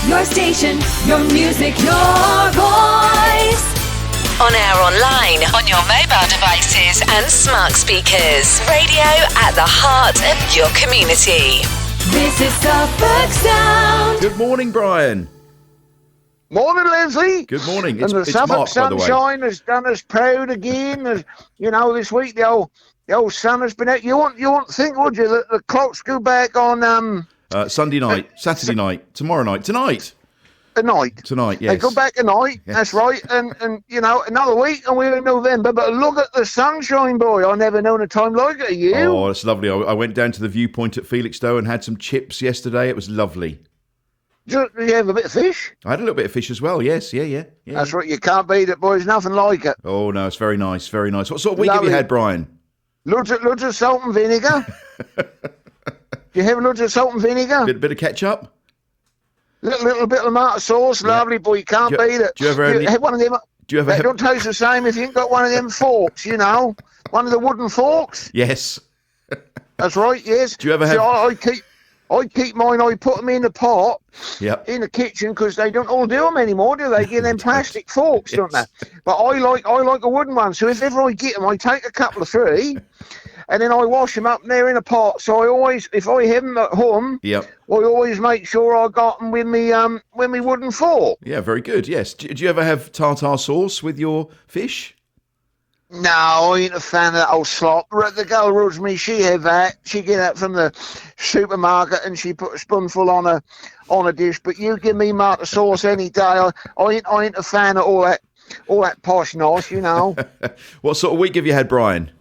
Your station, your music, your voice. On air, online, on your mobile devices and smart speakers. Radio at the heart of your community. This is Suffolk Sound. Good morning, Brian. Morning, Leslie. Good morning. And the It's Suffolk Mark, by the way. sunshine has done us proud again. This week the old sun has been out. You won't think, would you, that the clocks go back on Sunday night, Saturday night, tomorrow night, tonight. Tonight, yes. They go back tonight. Yes. That's right. And another week, and we're in November. But look at the sunshine, boy. I never known a time like it. You? Oh, it's lovely. I went down to the viewpoint at Felixstowe and had some chips yesterday. It was lovely. Did you have a bit of fish? I had a little bit of fish as well. Yes, yeah. That's right. You can't beat it, boy. There's nothing like it. Oh no, it's very nice, very nice. What sort of week have you Lovely. had, Brian? Loads of salt and vinegar. You have loads of salt and vinegar? Bit of ketchup. Little bit of tomato sauce, lovely, boy. You can't beat it. Do you ever have any- have one of them? Do you ever It have? don't taste the same if you ain't got one of them forks, one of the wooden forks. Yes. That's right. Yes. Do you ever have? See, I keep mine. I put them in the pot Yep. in the kitchen because they don't all do them anymore, do they? Give them plastic forks, don't they? But I like a wooden one. So if ever I get them, I take a couple of three. And then I wash them up there in a pot. So I always, if I have them at home, Yep. I always make sure I got them with me wooden fork. Yeah, very good. Yes. Do you ever have tartar sauce with your fish? No, I ain't a fan of that old slop. The girl Rosemary, she have that. She get that from the supermarket and she put a spoonful on a dish. But you give me tomato sauce any day. I ain't a fan of all that posh nosh, What sort of week have you had, Brian?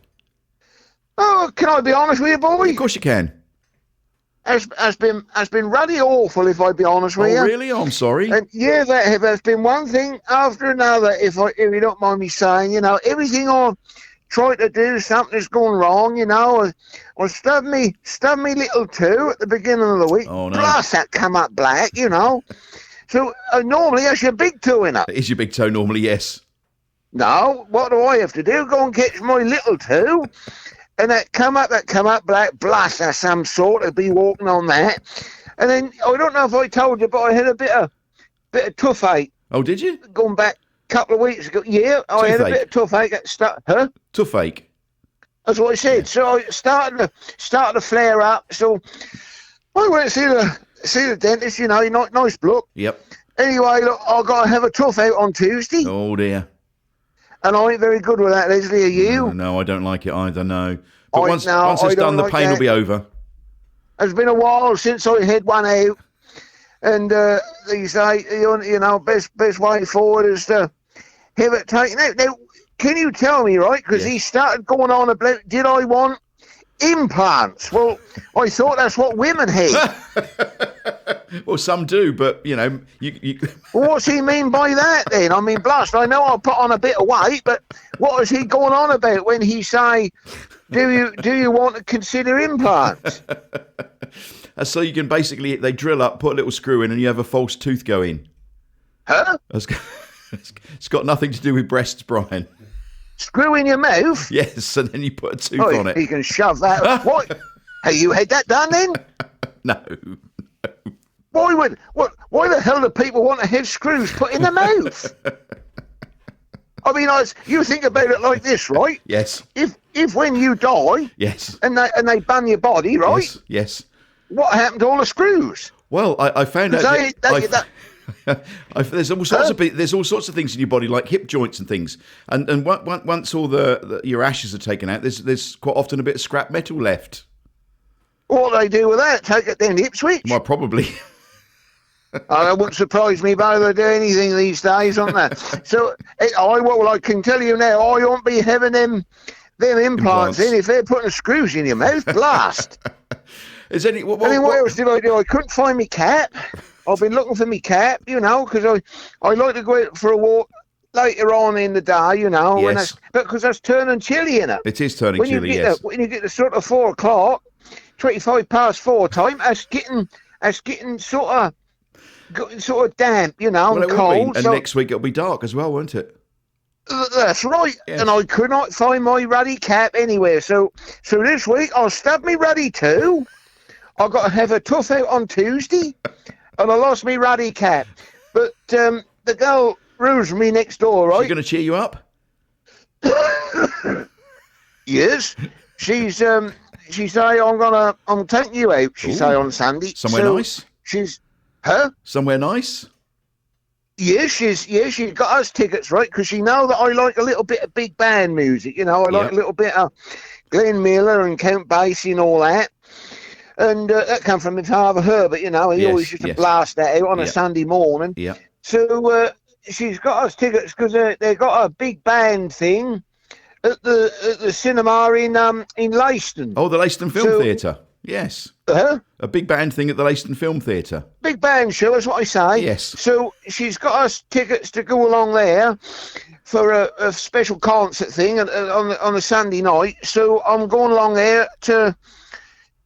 Oh, can I be honest with you, boy? Of course you can. Has been ruddy awful, if I be honest with you. Oh, really? Oh, I'm sorry. And yeah, there's been one thing after another. If you don't mind me saying, everything I try to do, something's gone wrong. I stubbed me little toe at the beginning of the week. Oh, no. Plus that come up black. So normally that's your big toe in it. It is your big toe normally, yes. No, what do I have to do? Go and catch my little toe. And that come up black, blast of some sort. I'd be walking on that. And then, I don't know if I told you, but I had a bit of toothache. Oh, did you? Going back a couple of weeks ago. Yeah, I had a bit of toothache. Huh? Toothache. That's what I said. So I started to flare up. So I went to see the dentist, nice bloke. Yep. Anyway, look, I got to have a toothache on Tuesday. Oh, dear. And I ain't very good with that, Leslie, are you? No, I don't like it either, no. But I once don't it's done, the like pain will that. be over. It's been a while since I had one out, and they say best way forward is to have it taken out. Now, can you tell me, right? Because he started going on about, did I want implants? Well, I thought that's what women had. Well, some do, but you. Well, what's he mean by that then? I mean, blast! I know I'll put on a bit of weight, but what is he going on about when he say, do you want to consider implants? So you can basically, they drill up, put a little screw in, and you have a false tooth go in. Huh? It's got nothing to do with breasts, Brian. Screw in your mouth? Yes, and then you put a tooth Oh, on it. he can shove that. What? Have you had that done then? No. Why the hell do people want to have screws put in their mouth? I mean, you think about it like this, right? Yes. If when you die, Yes. and they bun your body, right? Yes. What happened to all the screws? Well, I found out. There's all sorts there's all sorts of things in your body, like hip joints and things. And once all your ashes are taken out, there's quite often a bit of scrap metal left. What they do with that? Take it down the Ipswich? Well, probably. That wouldn't surprise me by they do anything these days, aren't they? So, I can tell you now, I won't be having them implants in if they're putting screws in your mouth. Blast. Is any what else did I do? I couldn't find me cap. I've been looking for me cap, because I like to go out for a walk later on in the day, Yes. because that's turning chilly in it. It is turning chilly, yes. When you get to sort of 4 o'clock, 25 past 4 time, that's getting sort of damp, and cold. And next week it'll be dark as well, won't it? That's right. Yes. And I could not find my ruddy cap anywhere. So this week I'll stub me ruddy too. I've got to have a tough out on Tuesday. and I lost me ruddy cap. But the girl roos me next door, right? She's going to cheer you up? Yes. She say I'm taking you out. She say on Sunday. Somewhere nice. She's her. Somewhere nice. Yes, she got us tickets, right? Because she know that I like a little bit of big band music. You know, I like a little bit of Glenn Miller and Count Basie and all that. And that come from my father Herbert. You know, he always used to blast that out on a Sunday morning. Yeah. So she's got us tickets because they got a big band thing at the cinema in Leiston. Oh, the Leiston Film Theatre. Yes. A big band thing at the Leiston Film Theatre. Big band show, that's what I say. Yes. So she's got us tickets to go along there for a special concert thing on a Sunday night. So I'm going along there to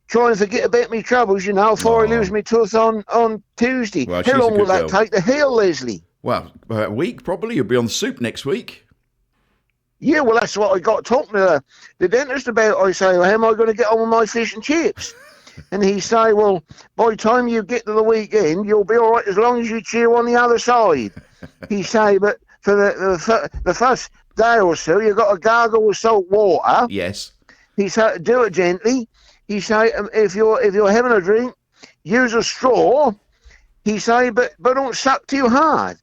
try and forget about me troubles, you know, before I lose my tooth on Tuesday. Well, how long will that take to heal, Leslie? Well, a week probably. You'll be on the soup next week. Yeah, well, that's what I got talking to the dentist about. I say, well, how am I going to get on with my fish and chips? And he say, well, by the time you get to the weekend, you'll be all right as long as you chew on the other side. He say, but for the first day or so, you've got to gargle with salt water. Yes. He say, do it gently. He say, if you're having a drink, use a straw. He say, but don't suck too hard.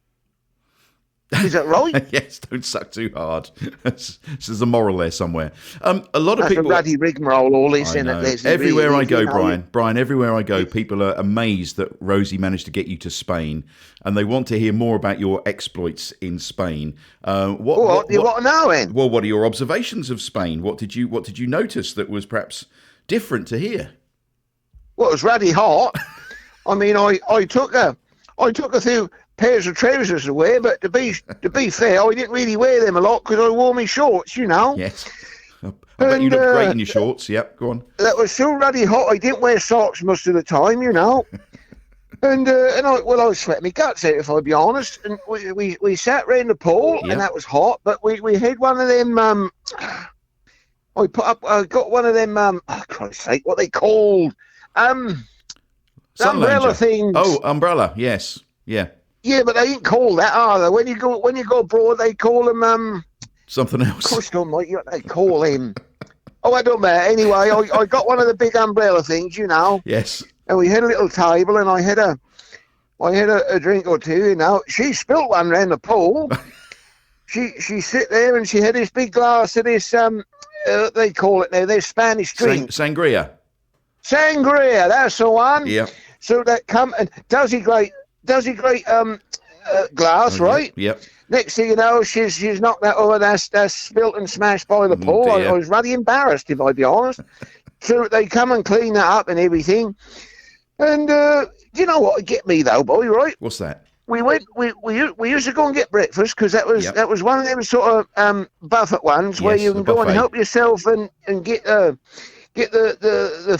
Is that right? Yes, don't suck too hard. There's a moral there somewhere. A lot of people. That's a bloody rigmarole, all this, isn't it? Everywhere I go, Brian, everywhere I go, people are amazed that Rosie managed to get you to Spain, and they want to hear more about your exploits in Spain. What do you want to know, then? Well, what are your observations of Spain? What did you notice that was perhaps different to here? Well, it was ruddy hot. I mean, I took a few pairs of trousers to wear, but to be fair, I didn't really wear them a lot because I wore my shorts, you know. Yes. I bet you look great in your shorts. Yep, go on. That was so ruddy hot, I didn't wear socks most of the time, you know. and I was sweating my guts out, if I'll be honest. And we sat round the pool, and that was hot, but we had one of them. I got one of them. Oh, Christ's sake, what they called? Umbrella things. Oh, umbrella. Yes. Yeah. Yeah, but they ain't called that, are they? When you go abroad, they call them something else. Gosh, don't know what they call him. Oh, I don't matter. Anyway, I got one of the big umbrella things, you know. Yes. And we had a little table, and I had a drink or two, you know. She spilt one round the pool. she sit there and she had this big glass of this they call it now, their Spanish drink. Sangria. Sangria, that's the one. Yeah. So that come and does he great glass, right? Yep. Next thing you know, she's knocked that over. That's spilt and smashed by the pool. I was really embarrassed, if I be honest. So they come and clean that up and everything. And you know what would get me though, boy? Right? What's that? We used to go and get breakfast because that was one of them sort of buffet ones where you can go and help yourself and get the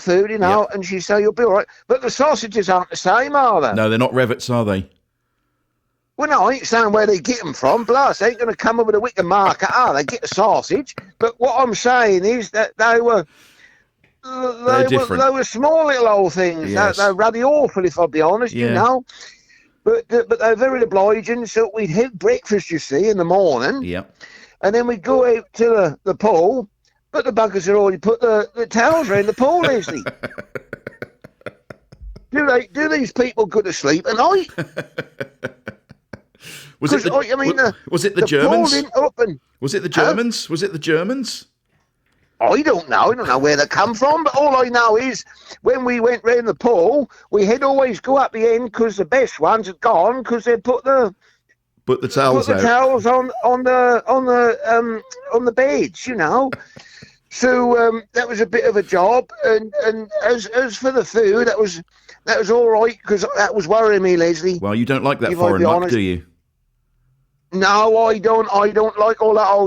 food, you know, and she say you'll be all right. But the sausages aren't the same, are they? No, they're not revets, are they? Well, no, I ain't saying where they get them from. Plus, they ain't going to come over the Wicker Market, are they? Get a sausage. But what I'm saying is that they were small little old things. Yes. They're rather awful, if I'll be honest, you know. But they're very obliging. So we'd have breakfast, you see, in the morning. Yeah. And then we'd go out to the pool. But the buggers had already put the towels around the pool, Leslie. Do these people go to sleep at night? Was it the Germans? Pool didn't open. Was it the Germans? Was it the Germans? I don't know. I don't know where they come from. But all I know is when we went round the pool, we had always go up the end because the best ones had gone because they put the towels on the beds, you know. So that was a bit of a job, and as for the food, that was all right because that was worrying me, Leslie. Well, you don't like that foreign muck, do you? No, I don't. I don't like all that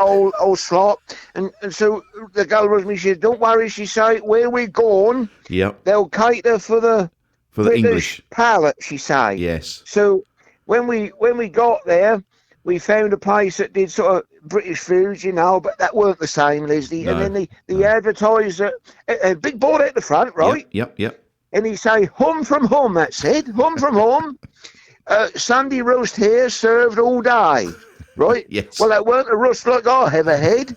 old slop. And so the girl was me. She said, "Don't worry." She said, "Where we going, they'll cater for the British English palate." She said, "Yes." So when we got there, we found a place that did sort of British foods, you know, but that weren't the same, Leslie. No, and then they advertised a big board at the front, right? Yep. and he say, hum from hum, that said, hum from hum. Sunday roast here served all day, right? Yes. Well, that weren't a roast like I ever had.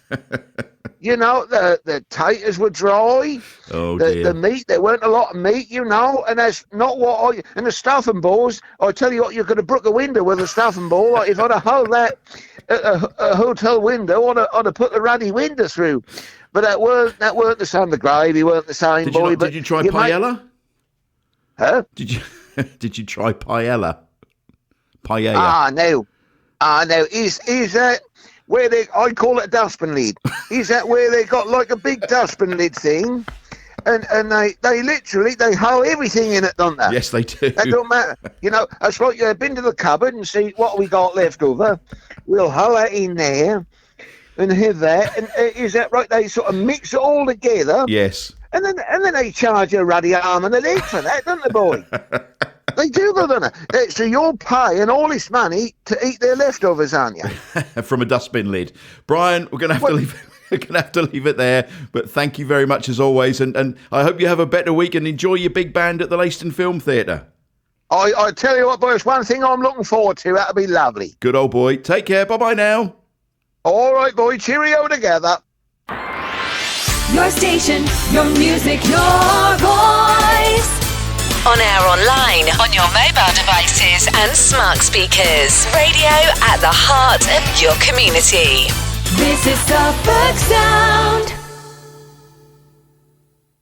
You know, the taters were dry. Oh, dear. The meat, there weren't a lot of meat, you know, and that's not what and the stuffing balls, I tell you what, you could have broke a window with a stuffing ball. Like, if I'd have held that a hotel window, I'd have put the ruddy window through. But that weren't the same. The gravy weren't the same, boy. Did you try paella? Huh? Did you try paella? Paella. No. Is that where I call it a dustbin lid? Is that where they got like a big dustbin lid thing? And they literally hoe everything in it, don't they? Yes, they do. That don't matter. You know, it's like you've been to the cupboard and see what we got left over. We'll hoe that in there and have that. And is that right? They sort of mix it all together. Yes. And then they charge you a ruddy arm and a leg for that, don't they, boy? They do, don't they? So you're paying all this money to eat their leftovers, aren't you? From a dustbin lid. Brian, we're going to have to leave. We're going to have to leave it there. But thank you very much as always, and I hope you have a better week and enjoy your big band at the Leiston Film Theatre. I tell you what, boys, one thing I'm looking forward to. That'll be lovely. Good old boy. Take care. Bye bye now. All right, boy. Cheerio together. Your station, your music, your voice. On air, online, on your mobile devices and smart speakers. Radio at the heart of your community. This is Suffolk Sound.